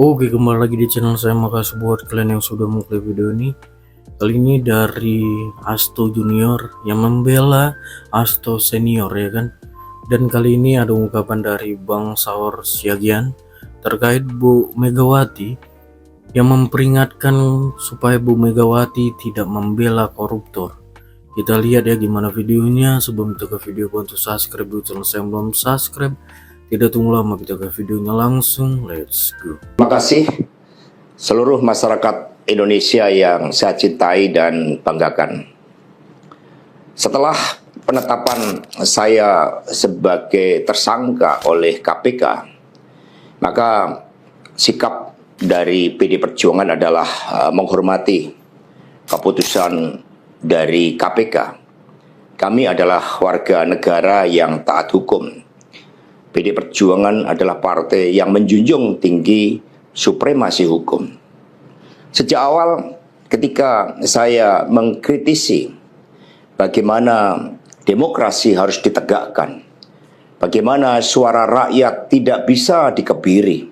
Oke, kembali lagi di channel saya. Makasih buat kalian yang sudah mengklik video ini. Kali ini dari Asto Junior yang membela Asto Senior, ya kan. Dan kali ini ada ungkapan dari Bang Saur Siagian terkait Bu Megawati yang memperingatkan supaya Bu Megawati tidak membela koruptor. Kita lihat ya gimana videonya. Sebelum kita ke video, bantu subscribe dulu channel saya yang belum subscribe. Tidak tunggu lama, kita ke videonya langsung. Let's go. Terima kasih seluruh masyarakat Indonesia yang saya cintai dan banggakan. Setelah penetapan saya sebagai tersangka oleh KPK, maka sikap dari PD Perjuangan adalah menghormati keputusan dari KPK. Kami adalah warga negara yang taat hukum. PD Perjuangan adalah partai yang menjunjung tinggi supremasi hukum. Sejak awal ketika saya mengkritisi bagaimana demokrasi harus ditegakkan, bagaimana suara rakyat tidak bisa dikebiri,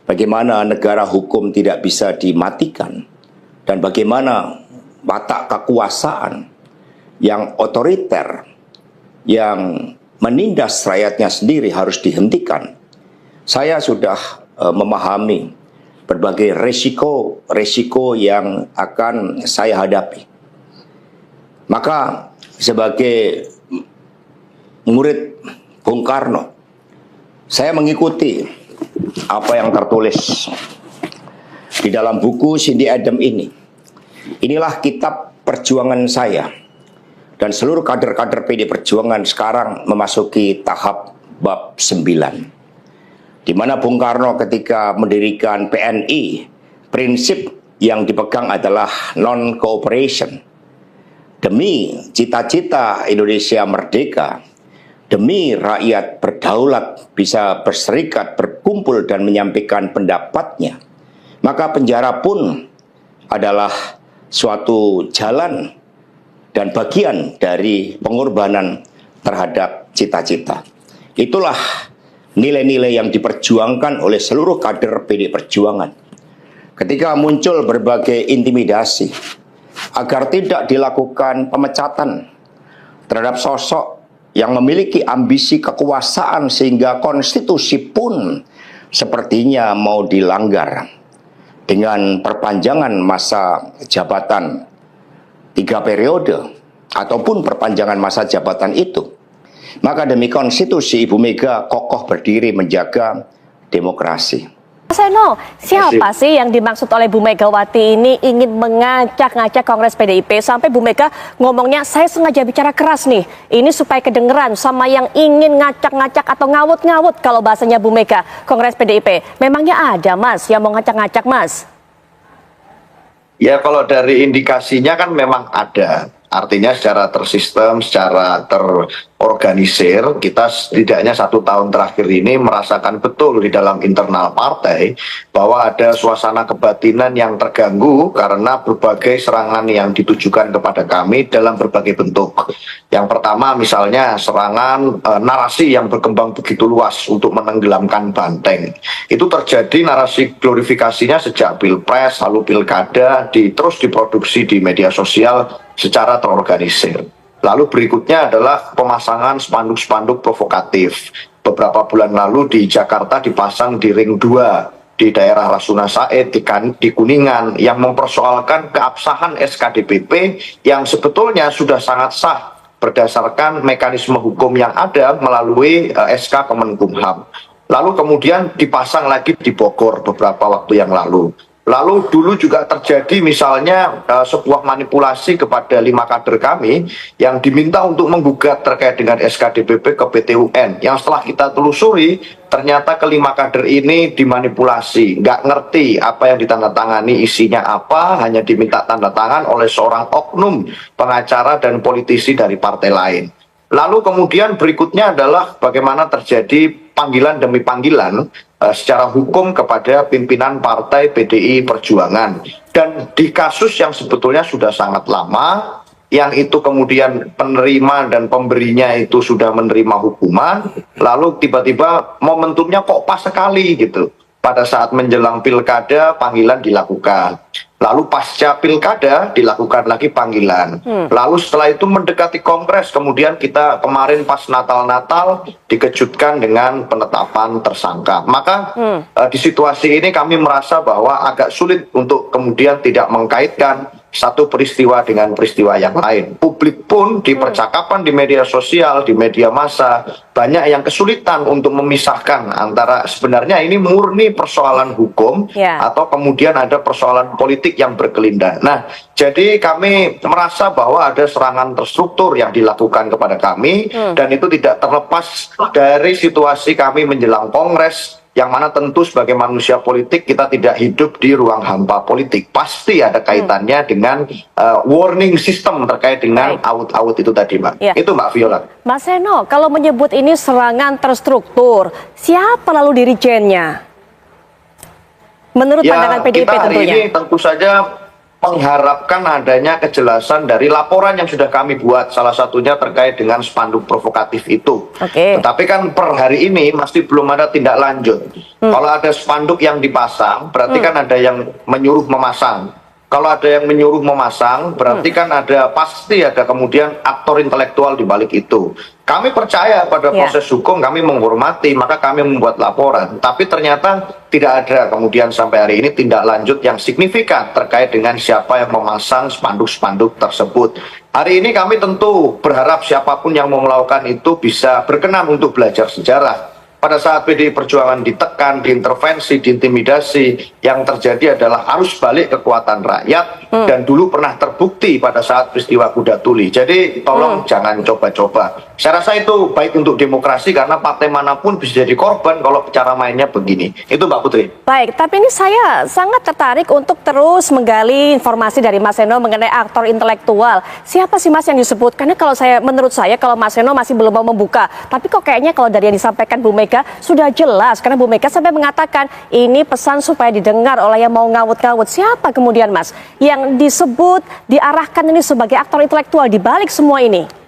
bagaimana negara hukum tidak bisa dimatikan, dan bagaimana watak kekuasaan yang otoriter, yang menindas rakyatnya sendiri harus dihentikan. Saya sudah memahami berbagai resiko yang akan saya hadapi. Maka sebagai murid Bung Karno, saya mengikuti apa yang tertulis di dalam buku Cindy Adam ini. Inilah kitab perjuangan saya. Dan seluruh kader-kader PD Perjuangan sekarang memasuki tahap bab 9. Di mana Bung Karno ketika mendirikan PNI, prinsip yang dipegang adalah non-cooperation. Demi cita-cita Indonesia merdeka, demi rakyat berdaulat bisa berserikat, berkumpul dan menyampaikan pendapatnya, maka penjara pun adalah suatu jalan dan bagian dari pengorbanan terhadap cita-cita. Itulah nilai-nilai yang diperjuangkan oleh seluruh kader PD Perjuangan. Ketika muncul berbagai intimidasi agar tidak dilakukan pemecatan terhadap sosok yang memiliki ambisi kekuasaan sehingga konstitusi pun sepertinya mau dilanggar dengan perpanjangan masa jabatan 3 periode ataupun perpanjangan masa jabatan itu, maka demi konstitusi Ibu Mega kokoh berdiri menjaga demokrasi. Seno, siapa sih yang dimaksud oleh Bu Megawati ini ingin mengacak-ngacak Kongres PDIP sampai Bu Mega ngomongnya saya sengaja bicara keras nih, ini supaya kedengeran sama yang ingin ngacak-ngacak atau ngawut-ngawut kalau bahasanya Bu Mega Kongres PDIP. Memangnya ada Mas yang mau ngacak-ngacak Mas? Ya, kalau dari indikasinya kan memang ada. Artinya secara tersistem, secara terorganisir, kita setidaknya 1 tahun terakhir ini merasakan betul di dalam internal partai bahwa ada suasana kebatinan yang terganggu karena berbagai serangan yang ditujukan kepada kami dalam berbagai bentuk. Yang pertama misalnya serangan narasi yang berkembang begitu luas untuk menenggelamkan banteng. Itu terjadi narasi glorifikasinya sejak Pilpres, lalu Pilkada, terus diproduksi di media sosial secara terorganisir. Lalu berikutnya adalah pemasangan spanduk-spanduk provokatif. Beberapa bulan lalu di Jakarta dipasang di Ring 2, di daerah Rasuna Said, di Kuningan, yang mempersoalkan keabsahan SKDPP yang sebetulnya sudah sangat sah berdasarkan mekanisme hukum yang ada melalui SK Kemenkumham. Lalu kemudian dipasang lagi di Bogor beberapa waktu yang lalu. Lalu dulu juga terjadi misalnya sebuah manipulasi kepada 5 kader kami yang diminta untuk menggugat terkait dengan SKDPP ke PT UN. Yang setelah kita telusuri ternyata ke-5 kader ini dimanipulasi, nggak ngerti apa yang ditandatangani isinya apa, hanya diminta tanda tangan oleh seorang oknum pengacara dan politisi dari partai lain. Lalu kemudian berikutnya adalah bagaimana terjadi panggilan demi panggilan secara hukum kepada pimpinan partai PDI Perjuangan. Dan di kasus yang sebetulnya sudah sangat lama, yang itu kemudian penerima dan pemberinya itu sudah menerima hukuman, lalu tiba-tiba momentumnya kok pas sekali gitu. pada saat menjelang pilkada panggilan dilakukan. Lalu pasca pilkada dilakukan lagi panggilan. Lalu setelah itu mendekati kongres, kemudian kita kemarin pas Natal-Natal dikejutkan dengan penetapan tersangka. Maka di situasi ini kami merasa bahwa agak sulit untuk kemudian tidak mengkaitkan satu peristiwa dengan peristiwa yang lain. Publik pun di percakapan di media sosial, di media massa, banyak yang kesulitan untuk memisahkan antara sebenarnya ini murni persoalan hukum atau kemudian ada persoalan politik yang berkelindan. Nah, jadi kami merasa bahwa ada serangan terstruktur yang dilakukan kepada kami dan itu tidak terlepas dari situasi kami menjelang kongres, yang mana tentu sebagai manusia politik kita tidak hidup di ruang hampa politik. Pasti ada kaitannya dengan warning system terkait dengan out-out itu tadi, Mbak. Itu Mbak Viola. Mas Seno, kalau menyebut ini serangan terstruktur, siapa lalu dirijennya? Menurut pandangan PDIP kita hari tentunya. ini tentu saja mengharapkan adanya kejelasan dari laporan yang sudah kami buat, salah satunya terkait dengan spanduk provokatif itu. Tetapi kan per hari ini masih belum ada tindak lanjut. Kalau ada spanduk yang dipasang, berarti kan ada yang menyuruh memasang. Kalau ada yang menyuruh memasang, berarti kan pasti ada kemudian aktor intelektual di balik itu. Kami percaya pada proses hukum, kami menghormati, maka kami membuat laporan. Tapi ternyata tidak ada kemudian sampai hari ini tindak lanjut yang signifikan terkait dengan siapa yang memasang spanduk-spanduk tersebut. Hari ini kami tentu berharap siapapun yang mau melakukan itu bisa berkenan untuk belajar sejarah. Pada saat PDI Perjuangan ditekan, diintervensi, diintimidasi, yang terjadi adalah arus balik kekuatan rakyat dan dulu pernah terbukti pada saat peristiwa Kuda Tuli. Jadi tolong jangan coba-coba. Saya rasa itu baik untuk demokrasi karena partai manapun bisa jadi korban kalau cara mainnya begini. Itu Mbak Putri. Baik, tapi ini saya sangat tertarik untuk terus menggali informasi dari Mas Seno mengenai aktor intelektual. Siapa sih Mas yang disebut? Karena menurut saya kalau Mas Seno masih belum mau membuka. Tapi kok kayaknya kalau dari yang disampaikan Bu Mega sudah jelas, karena Bu Mega sampai mengatakan ini pesan supaya didengar oleh yang mau ngawut-ngawut. Siapa kemudian Mas yang disebut, diarahkan ini sebagai aktor intelektual di balik semua ini?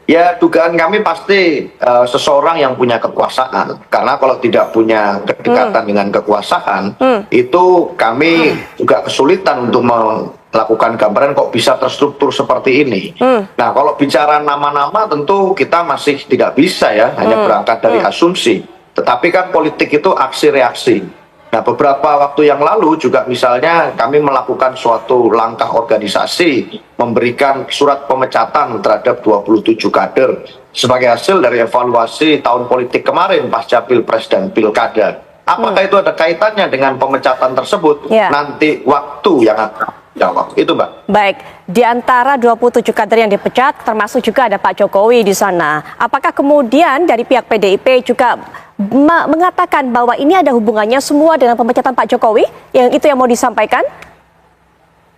Ya, dugaan kami pasti seseorang yang punya kekuasaan. Karena kalau tidak punya kedekatan dengan kekuasaan, itu kami juga kesulitan untuk melakukan gambaran kok bisa terstruktur seperti ini. Nah, kalau bicara nama-nama tentu kita masih tidak bisa ya, hanya berangkat dari asumsi. Tetapi kan politik itu aksi-reaksi. Nah, beberapa waktu yang lalu juga misalnya kami melakukan suatu langkah organisasi, memberikan surat pemecatan terhadap 27 kader sebagai hasil dari evaluasi tahun politik kemarin pasca Pilpres dan Pilkada. Apakah itu ada kaitannya dengan pemecatan tersebut? Nanti waktu yang akan jawab. Itu Mbak. Baik, di antara 27 kader yang dipecat termasuk juga ada Pak Jokowi di sana. Apakah kemudian dari pihak PDIP juga mengatakan bahwa ini ada hubungannya semua dengan pemecatan Pak Jokowi? Yang itu yang mau disampaikan?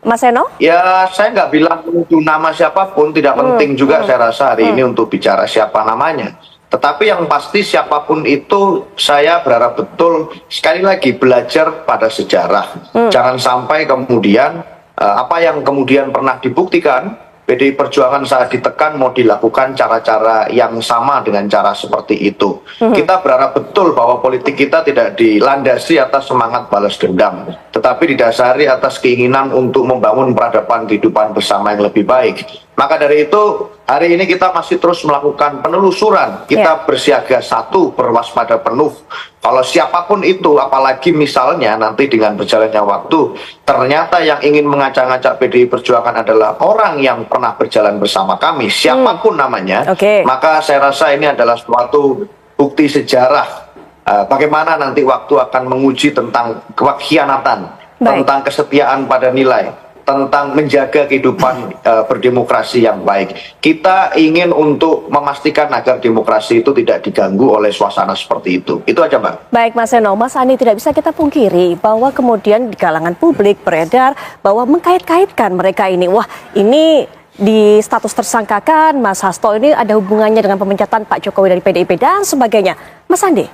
Mas Seno? Ya, saya nggak bilang untuk nama siapapun, tidak penting juga saya rasa hari ini untuk bicara siapa namanya. Tetapi yang pasti siapapun itu saya berharap betul sekali lagi belajar pada sejarah. Jangan sampai kemudian apa yang kemudian pernah dibuktikan PDI Perjuangan saat ditekan mau dilakukan cara-cara yang sama dengan cara seperti itu. Kita berharap betul bahwa politik kita tidak dilandasi atas semangat balas dendam, tetapi didasari atas keinginan untuk membangun peradaban kehidupan bersama yang lebih baik. Maka dari itu, hari ini kita masih terus melakukan penelusuran. Kita bersiaga satu, berwaspada penuh. Kalau siapapun itu, apalagi misalnya nanti dengan berjalannya waktu, ternyata yang ingin mengacak-ngacak PDI Perjuangan adalah orang yang pernah berjalan bersama kami, siapapun namanya, maka saya rasa ini adalah suatu bukti sejarah. Bagaimana nanti waktu akan menguji tentang kekhianatan, tentang kesetiaan pada nilai, tentang menjaga kehidupan berdemokrasi yang baik. Kita ingin untuk memastikan agar demokrasi itu tidak diganggu oleh suasana seperti itu. Itu aja, Mbak. Baik, Mas Seno. Mas Andi, tidak bisa kita pungkiri bahwa kemudian di kalangan publik beredar bahwa mengkait-kaitkan mereka ini. Wah, ini di status tersangkakan Mas Hasto ini ada hubungannya dengan pemecatan Pak Jokowi dari PDIP dan sebagainya. Mas Andi?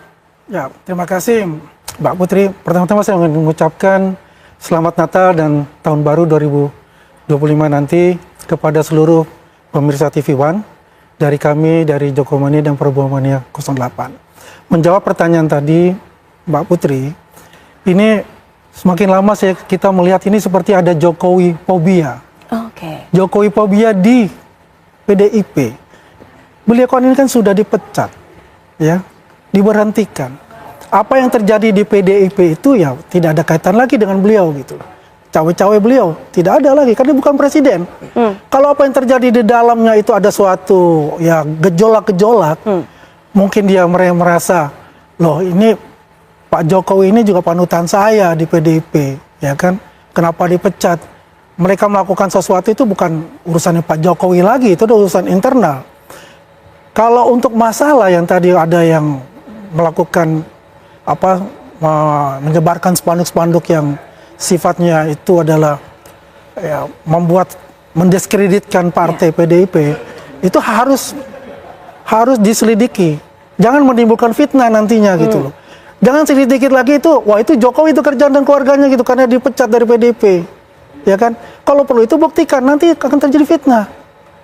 Ya, terima kasih Mbak Putri. Pertama-tama saya ingin mengucapkan Selamat Natal dan Tahun Baru 2025 nanti kepada seluruh pemirsa TV One dari kami, dari Jokomania dan Prabowo Mania 08. Menjawab pertanyaan tadi, Mbak Putri, ini semakin lama kita melihat ini seperti ada Jokowi fobia. Oke. Jokowi fobia di PDIP. Beliau kan ini kan sudah dipecat, ya, diberhentikan. Apa yang terjadi di PDIP itu ya tidak ada kaitan lagi dengan beliau gitu. Cawe-cawe beliau tidak ada lagi karena bukan presiden. Kalau apa yang terjadi di dalamnya itu ada suatu ya gejolak-gejolak, mungkin dia merasa, loh ini Pak Jokowi ini juga panutan saya di PDIP, ya kan? Kenapa dipecat? Mereka melakukan sesuatu itu bukan urusannya Pak Jokowi lagi, itu udah urusan internal. Kalau untuk masalah yang tadi ada yang melakukan apa menyebarkan spanduk-spanduk yang sifatnya itu adalah ya, mendiskreditkan partai PDIP, itu harus diselidiki. Jangan menimbulkan fitnah nantinya gitu loh. Jangan sedikit lagi itu, wah itu Jokowi itu kerjaan dan keluarganya gitu karena dipecat dari PDIP. Ya kan? Kalau perlu itu buktikan, nanti akan terjadi fitnah.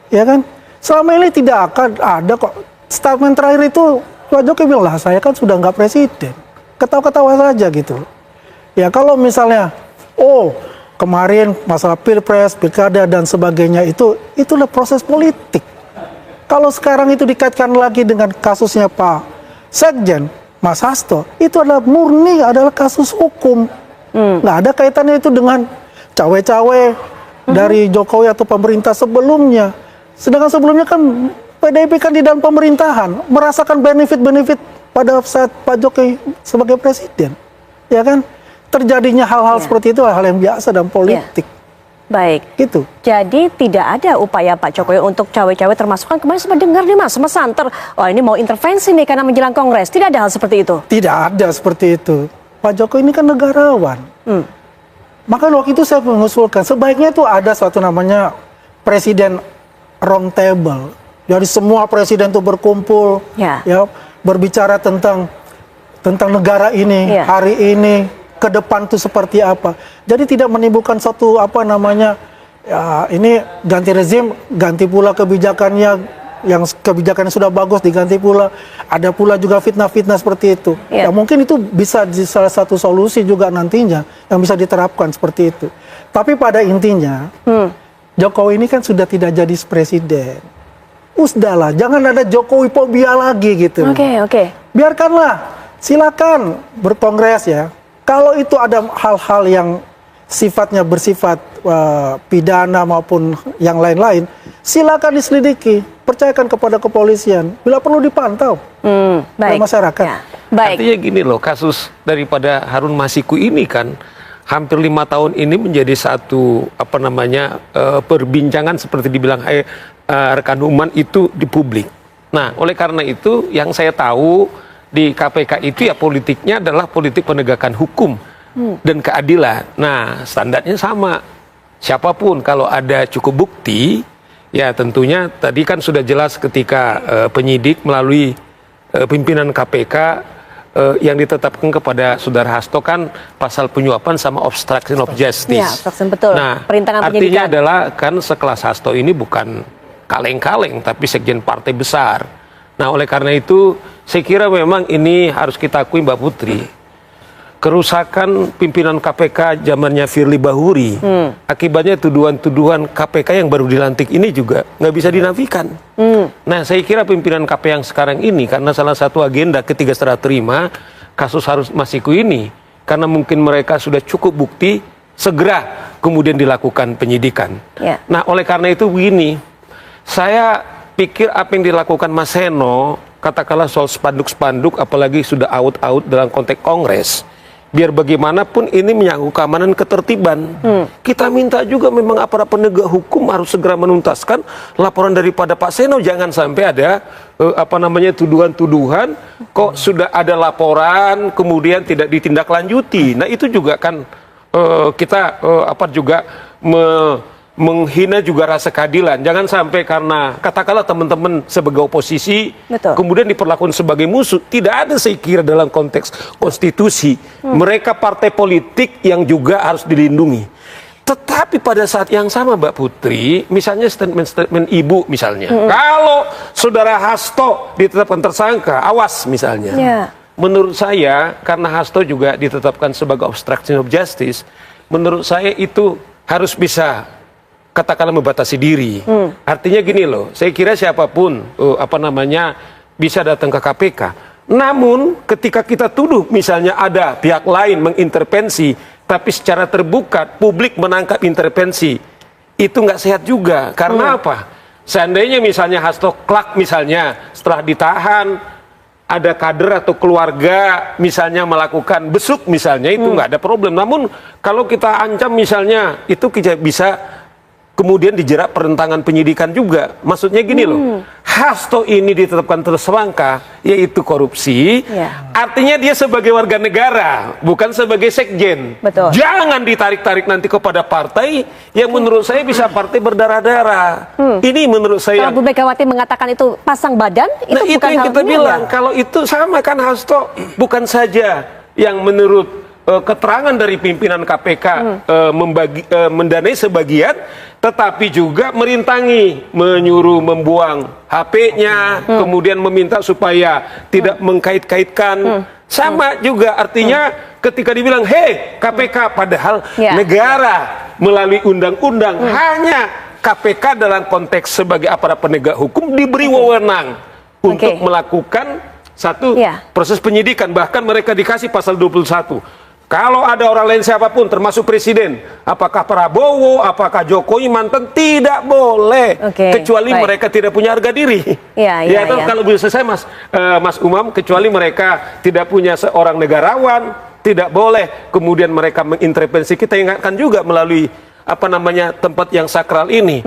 Ya kan? Selama ini tidak akan ada kok. Statement terakhir itu Pak Jokowi bilang, lah saya kan sudah nggak presiden. Ketawa-ketawa saja gitu. Ya kalau misalnya, oh kemarin masalah pilpres, pilkada dan sebagainya itulah proses politik. Kalau sekarang itu dikaitkan lagi dengan kasusnya Pak Sekjen, Mas Hasto, itu adalah murni adalah kasus hukum. Nggak ada kaitannya itu dengan cawe-cawe dari Jokowi atau pemerintah sebelumnya. Sedangkan sebelumnya kan PDIP kan di dalam pemerintahan merasakan benefit-benefit pada saat Pak Jokowi sebagai presiden, ya kan? Terjadinya hal-hal seperti itu hal yang biasa dalam politik. Baik. Gitu. Jadi tidak ada upaya Pak Jokowi untuk cawe-cawe, termasuk kan kemarin sempat dengar nih Mas Santer, oh ini mau intervensi nih karena menjelang Kongres. Tidak ada hal seperti itu? Tidak ada seperti itu. Pak Jokowi ini kan negarawan. Maka waktu itu saya mengusulkan sebaiknya itu ada suatu namanya presiden round table. Jadi semua presiden itu berkumpul, ya berbicara tentang negara ini, hari ini, ke depan itu seperti apa. Jadi tidak menimbulkan satu apa namanya, ya, ini ganti rezim, ganti pula kebijakannya, yang kebijakannya sudah bagus diganti pula. Ada pula juga fitnah-fitnah seperti itu. Ya mungkin itu bisa di salah satu solusi juga nantinya yang bisa diterapkan seperti itu. Tapi pada intinya, Jokowi ini kan sudah tidak jadi presiden. Usdahlah, jangan ada Jokowi fobia lagi gitu. Oke. Biarkanlah, silakan berkongres ya. Kalau itu ada hal-hal yang sifatnya bersifat pidana maupun yang lain-lain, silakan diselidiki, percayakan kepada kepolisian. Bila perlu dipantau oleh masyarakat. Ya. Baik. Artinya gini loh, kasus daripada Harun Masiku ini kan hampir 5 tahun ini menjadi satu apa namanya perbincangan seperti dibilang rekan Numan itu di publik. Nah, oleh karena itu yang saya tahu di KPK itu ya politiknya adalah politik penegakan hukum dan keadilan. Nah, standarnya sama. Siapapun kalau ada cukup bukti, ya tentunya tadi kan sudah jelas ketika penyidik melalui pimpinan KPK yang ditetapkan kepada Saudara Hasto kan pasal penyuapan sama obstruction of justice. Ya, obstruction betul. Nah, Perintangan artinya penyidikan adalah kan sekelas Hasto ini bukan kaleng-kaleng tapi sekjen partai besar. Nah, oleh karena itu saya kira memang ini harus kita akui Mbak Putri. Kerusakan pimpinan KPK zamannya Firly Bahuri, akibatnya tuduhan-tuduhan KPK yang baru dilantik ini juga nggak bisa dinafikan. Nah, saya kira pimpinan KPK yang sekarang ini karena salah satu agenda ketiga serah terima kasus Harun Masiku ini, karena mungkin mereka sudah cukup bukti, segera kemudian dilakukan penyidikan. Nah, oleh karena itu begini, saya pikir apa yang dilakukan Mas Seno, katakanlah soal spanduk-spanduk, apalagi sudah out-out dalam konteks Kongres, biar bagaimanapun ini menyangkut keamanan ketertiban. Kita minta juga memang aparat penegak hukum harus segera menuntaskan laporan daripada Pak Seno. Jangan sampai ada apa namanya tuduhan-tuduhan kok sudah ada laporan kemudian tidak ditindaklanjuti. Nah, itu juga kan kita juga menghina juga rasa keadilan. Jangan sampai karena katakanlah teman-teman sebagai oposisi kemudian diperlakukan sebagai musuh. Tidak ada saya kira dalam konteks konstitusi. Mereka partai politik yang juga harus dilindungi. Tetapi pada saat yang sama Mbak Putri, misalnya statement-statement ibu misalnya. Kalau Saudara Hasto ditetapkan tersangka, awas misalnya. menurut saya karena Hasto juga ditetapkan sebagai obstruction of justice, menurut saya itu harus bisa katakanlah membatasi diri. Artinya gini loh, saya kira siapapun bisa datang ke KPK. Namun ketika kita tuduh misalnya ada pihak lain mengintervensi, tapi secara terbuka publik menangkap intervensi, itu nggak sehat juga. Karena apa? Seandainya misalnya Hasto Klak misalnya setelah ditahan, ada kader atau keluarga misalnya melakukan besuk misalnya, itu nggak ada problem. Namun kalau kita ancam misalnya, itu kita bisa kemudian dijerat perentangan penyidikan juga. Maksudnya gini loh, Hasto ini ditetapkan tersangka yaitu korupsi, artinya dia sebagai warga negara, bukan sebagai sekjen. Betul. Jangan ditarik-tarik nanti kepada partai yang menurut saya bisa partai berdarah-darah. Ini menurut saya. Kalau Bu Megawati mengatakan itu pasang badan, itu Nah, itu bukan yang hal kita ini bilang. ya? Kalau itu sama kan Hasto bukan saja yang menurut keterangan dari pimpinan KPK mendanai sebagian, tetapi juga merintangi, menyuruh membuang HP-nya, kemudian meminta supaya tidak mengkait-kaitkan. Sama juga artinya ketika dibilang, hei KPK, padahal negara melalui undang-undang hanya KPK dalam konteks sebagai aparat penegak hukum diberi wewenang untuk melakukan satu proses penyidikan. Bahkan mereka dikasih pasal 21. Kalau ada orang lain siapapun, termasuk presiden, apakah Prabowo, apakah Jokowi mantan, tidak boleh, kecuali mereka tidak punya harga diri. Kalau bisa saya Mas Umam, kecuali mereka tidak punya seorang negarawan, tidak boleh kemudian mereka mengintervensi. Kita ingatkan juga melalui tempat yang sakral ini.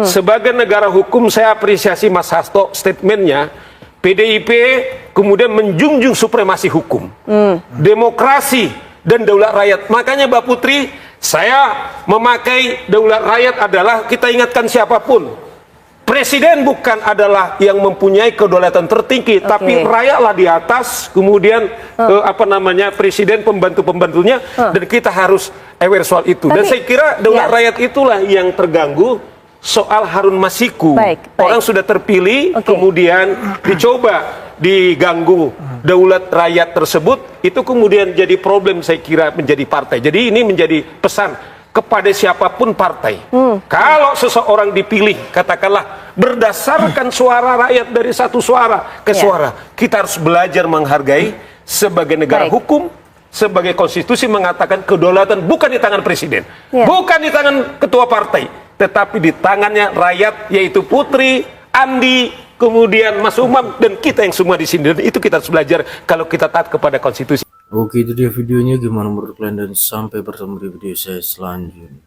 Sebagai negara hukum, saya apresiasi Mas Hasto statementnya. PDIP kemudian menjunjung supremasi hukum, demokrasi dan daulat rakyat. Makanya Mbak Putri, saya memakai daulat rakyat adalah kita ingatkan siapapun, presiden bukan adalah yang mempunyai kedaulatan tertinggi, tapi rakyatlah di atas, kemudian presiden pembantu-pembantunya, dan kita harus aware soal itu. Dan saya kira daulat rakyat itulah yang terganggu soal Harun Masiku. Orang sudah terpilih, kemudian dicoba diganggu daulat rakyat tersebut, itu kemudian jadi problem, saya kira menjadi partai. Jadi ini menjadi pesan kepada siapapun partai. Kalau seseorang dipilih, katakanlah berdasarkan suara rakyat dari satu suara ke suara, kita harus belajar menghargai sebagai negara hukum, sebagai konstitusi mengatakan kedaulatan bukan di tangan presiden, bukan di tangan ketua partai, tetapi di tangannya rakyat, yaitu Putri, Andi, kemudian Mas Umam, dan kita yang semua di sini. Dan itu kita harus belajar kalau kita taat kepada konstitusi. Oke, itu dia videonya. Gimana menurut kalian? Dan sampai bertemu di video saya selanjutnya.